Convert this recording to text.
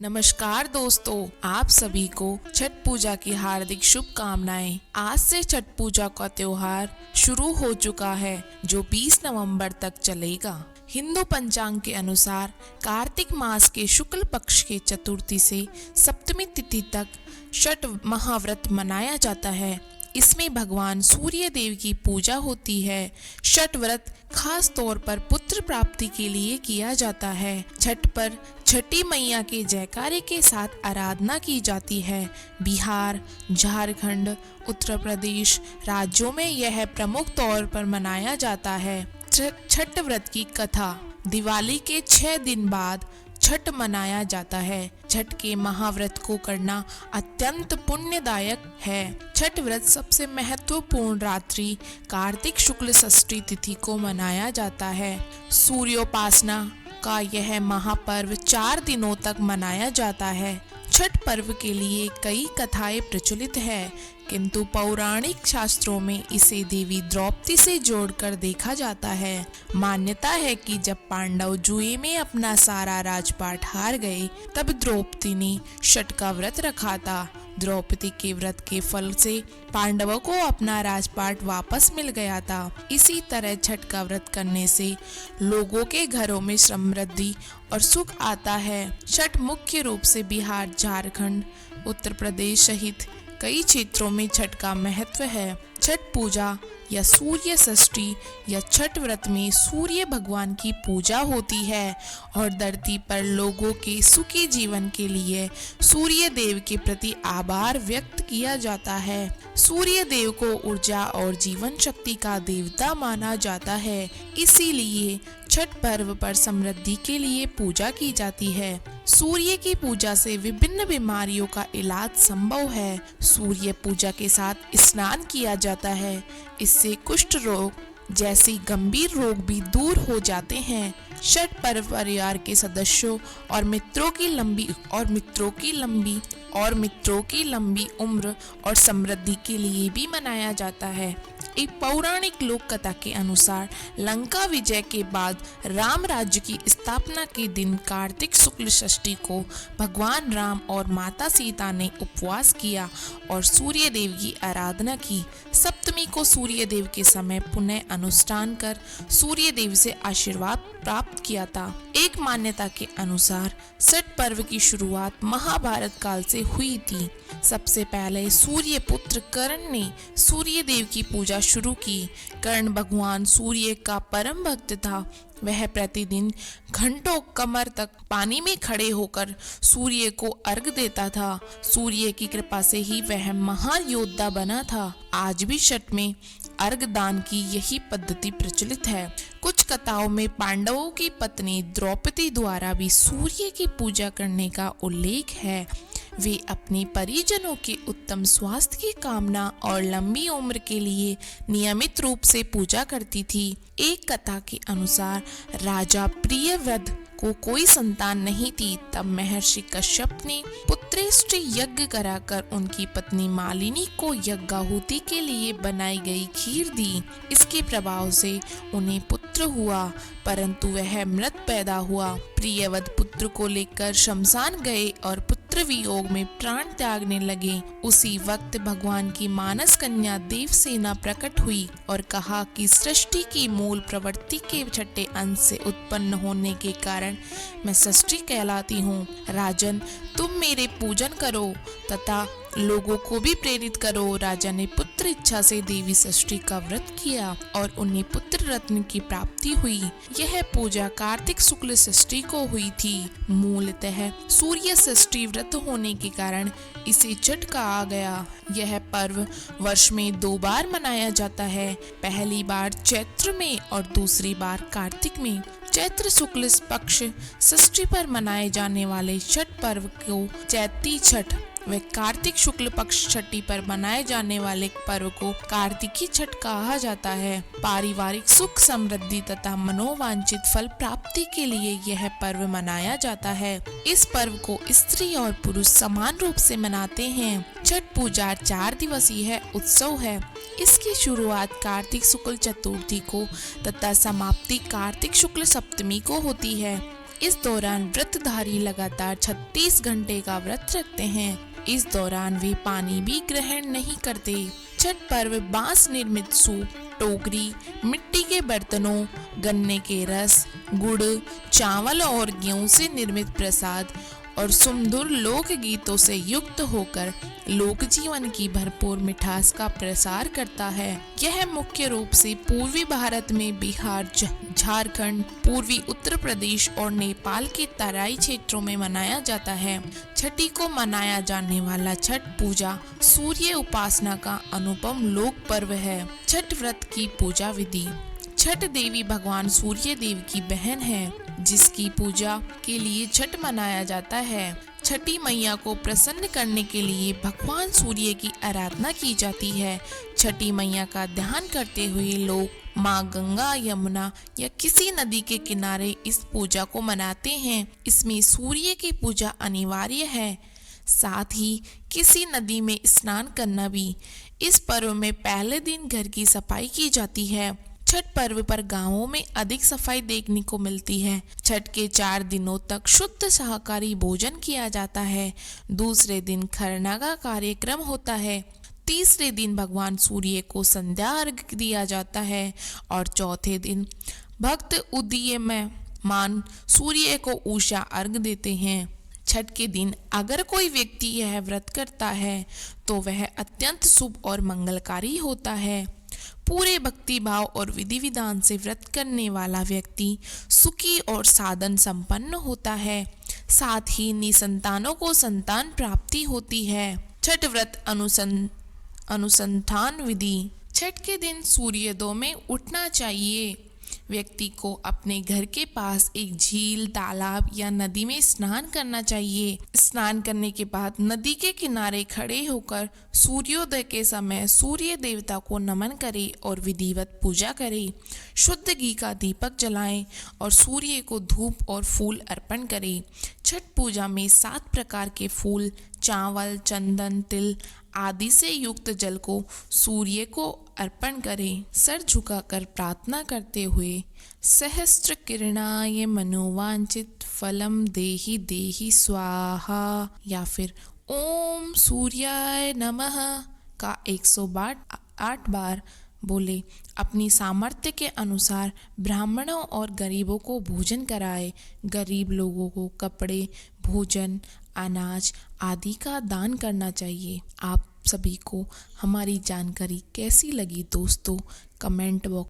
नमस्कार दोस्तों, आप सभी को छठ पूजा की हार्दिक शुभकामनाएं। आज से छठ पूजा का त्योहार शुरू हो चुका है जो 20 नवंबर तक चलेगा। हिंदू पंचांग के अनुसार कार्तिक मास के शुक्ल पक्ष के चतुर्थी से सप्तमी तिथि तक छठ महाव्रत मनाया जाता है। इसमें भगवान सूर्य देव की पूजा होती है। छठ व्रत खास तौर पर पुत्र प्राप्ति के लिए किया जाता है। छठ पर छठी मैया के जयकारे के साथ आराधना की जाती है। बिहार, झारखंड, उत्तर प्रदेश राज्यों में यह प्रमुख तौर पर मनाया जाता है। छठ व्रत की कथा। दिवाली के 6 दिन बाद छठ मनाया जाता है। छठ के महाव्रत को करना अत्यंत पुण्यदायक है। छठ व्रत सबसे महत्वपूर्ण रात्रि कार्तिक शुक्ल षष्ठी तिथि को मनाया जाता है। सूर्योपासना का यह महापर्व 4 दिनों तक मनाया जाता है। छठ पर्व के लिए कई कथाएं प्रचलित है, किंतु पौराणिक शास्त्रों में इसे देवी द्रौपदी से जोड़कर देखा जाता है। मान्यता है कि जब पांडव जुए में अपना सारा राजपाट हार गए, तब द्रौपदी ने छठ का व्रत रखा था। द्रौपदी के व्रत के फल से पांडवों को अपना राजपाट वापस मिल गया था। इसी तरह छठ का व्रत करने से लोगों के घरों में समृद्धि और सुख आता है। छठ मुख्य रूप से बिहार, झारखंड, उत्तर प्रदेश सहित कई क्षेत्रों में छठ का महत्व है। छठ पूजा या सूर्य षष्ठी या छठ व्रत में सूर्य भगवान की पूजा होती है और धरती पर लोगों के सुखी जीवन के लिए सूर्य देव के प्रति आभार व्यक्त किया जाता है। सूर्य देव को ऊर्जा और जीवन शक्ति का देवता माना जाता है, इसीलिए छठ पर्व पर समृद्धि के लिए पूजा की जाती है। सूर्य की पूजा से विभिन्न बीमारियों का इलाज संभव है। सूर्य पूजा के साथ स्नान किया जाता है। इससे कुष्ठ रोग जैसी गंभीर रोग भी दूर हो जाते हैं। छठ पर्व परिवार के सदस्यों और मित्रों की लंबी उम्र और समृद्धि के लिए भी मनाया जाता है। एक पौराणिक लोक कथा के अनुसार लंका विजय के बाद राम राज्य की स्थापना के दिन कार्तिक शुक्ल षष्ठी को भगवान राम और माता सीता ने उपवास किया और सूर्य देव की आराधना की। सप्तमी को सूर्य देव के समय पुण्य अनुष्ठान कर सूर्य देव से आशीर्वाद प्राप्त किया था। एक मान्यता के अनुसार छठ पर्व की शुरुआत महाभारत काल से हुई थी। सबसे पहले सूर्य पुत्र कर्ण ने सूर्य देव की पूजा शुरू की। कर्ण भगवान सूर्य का परम भक्त था। वह प्रतिदिन घंटों कमर तक पानी में खड़े होकर सूर्य को अर्घ देता था। सूर्य की कृपा से ही वह महान योद्धा बना था। आज भी छठ में अर्घ दान की यही पद्धति प्रचलित है। कुछ कथाओं में पांडवों की पत्नी द्रौपदी द्वारा भी सूर्य की पूजा करने का उल्लेख है। वे अपने परिजनों के उत्तम स्वास्थ्य की कामना और लंबी उम्र के लिए नियमित रूप से पूजा करती थी। एक कथा के अनुसार राजा प्रियव्रत को कोई संतान नहीं थी, तब महर्षि कश्यप ने पुत्रेष्टि यज्ञ कराकर उनकी पत्नी मालिनी को यज्ञाहुति के लिए बनाई गई खीर दी। इसके प्रभाव से उन्हें पुत्र हुआ, परंतु वह मृत पैदा हुआ। प्रियव्रत पुत्र को लेकर शमशान गए और पुत्र वियोग में प्राण त्यागने लगे। उसी वक्त भगवान की मानस कन्या देवसेना प्रकट हुई और कहा कि सृष्टि की मूल प्रवृत्ति के छठे अंश से उत्पन्न होने के कारण मैं सृष्टि कहलाती हूँ। राजन, तुम मेरे पूजन करो तथा लोगों को भी प्रेरित करो। राजा ने पुत्र इच्छा से देवी षष्ठी का व्रत किया और उन्हें पुत्र रत्न की प्राप्ति हुई। यह पूजा कार्तिक शुक्ल षष्ठी को हुई थी। मूलतः सूर्य षष्ठी व्रत होने के कारण इसे छठ कहा गया। यह पर्व वर्ष में 2 बार मनाया जाता है, पहली बार चैत्र में और दूसरी बार कार्तिक में। चैत्र शुक्ल पक्ष षष्ठी पर मनाए जाने वाले छठ पर्व को चैती छठ व कार्तिक शुक्ल पक्ष छठी पर मनाए जाने वाले पर्व को कार्तिकी छठ कहा जाता है। पारिवारिक सुख समृद्धि तथा मनोवांछित फल प्राप्ति के लिए यह पर्व मनाया जाता है। इस पर्व को स्त्री और पुरुष समान रूप से मनाते हैं। छठ पूजा 4 दिवसीय उत्सव है। इसकी शुरुआत कार्तिक शुक्ल चतुर्थी को तथा समाप्ति कार्तिक शुक्ल सप्तमी को होती है। इस दौरान व्रतधारी लगातार 36 घंटे का व्रत रखते हैं। इस दौरान वे पानी भी ग्रहण नहीं करते। छठ पर्व बांस निर्मित सूप, टोकरी, मिट्टी के बर्तनों, गन्ने के रस, गुड़, चावल और गेहूं से निर्मित प्रसाद और सुमधुर लोक गीतों से युक्त होकर लोक जीवन की भरपूर मिठास का प्रसार करता है। यह मुख्य रूप से पूर्वी भारत में बिहार, झारखंड, पूर्वी उत्तर प्रदेश और नेपाल के तराई क्षेत्रों में मनाया जाता है। छठी को मनाया जाने वाला छठ पूजा सूर्य उपासना का अनुपम लोक पर्व है। छठ व्रत की पूजा विधि। छठ देवी भगवान सूर्य देव की बहन है, जिसकी पूजा के लिए छठ मनाया जाता है। छठी मैया को प्रसन्न करने के लिए भगवान सूर्य की आराधना की जाती है। छठी मैया का ध्यान करते हुए लोग माँ गंगा, यमुना या किसी नदी के किनारे इस पूजा को मनाते हैं। इसमें सूर्य की पूजा अनिवार्य है, साथ ही किसी नदी में स्नान करना भी। इस पर्व में पहले दिन घर की सफाई की जाती है। छठ पर्व पर गांवों में अधिक सफाई देखने को मिलती है। छठ के 4 दिनों तक शुद्ध शाकाहारी भोजन किया जाता है। दूसरे दिन खरना का कार्यक्रम होता है। तीसरे दिन भगवान सूर्य को संध्या अर्घ्य दिया जाता है और चौथे दिन भक्त उदीयमान सूर्य को उषा अर्घ्य देते हैं। छठ के दिन अगर कोई व्यक्ति यह व्रत करता है तो वह अत्यंत शुभ और मंगलकारी होता है। पूरे भक्ति भाव और विधि विधान से व्रत करने वाला व्यक्ति सुखी और साधन संपन्न होता है। साथ ही निसंतानों को संतान प्राप्ति होती है। छठ व्रत अनुसंधान विधि। छठ के दिन सूर्योदय में उठना चाहिए। व्यक्ति को अपने घर के पास एक झील, तालाब या नदी में स्नान करना चाहिए। स्नान करने के बाद नदी के किनारे खड़े होकर सूर्योदय के समय सूर्य देवता को नमन करें और विधिवत पूजा करें। शुद्ध घी का दीपक जलाएं और सूर्य को धूप और फूल अर्पण करें। छठ पूजा में 7 प्रकार के फूल, चावल, चंदन, तिल आदि से युक्त जल को सूर्य को अर्पण करें। सर झुकाकर प्रार्थना करते हुए सहस्त्र किरणाय मनोवांचित फलम देहि देहि स्वाहा या फिर ओम सूर्याय नमः का 108 बार बोले। अपनी सामर्थ्य के अनुसार ब्राह्मणों और गरीबों को भोजन कराए। गरीब लोगों को कपड़े, भोजन, अनाज आदि का दान करना चाहिए। आप सभी को हमारी जानकारी कैसी लगी दोस्तों, कमेंट बॉक्स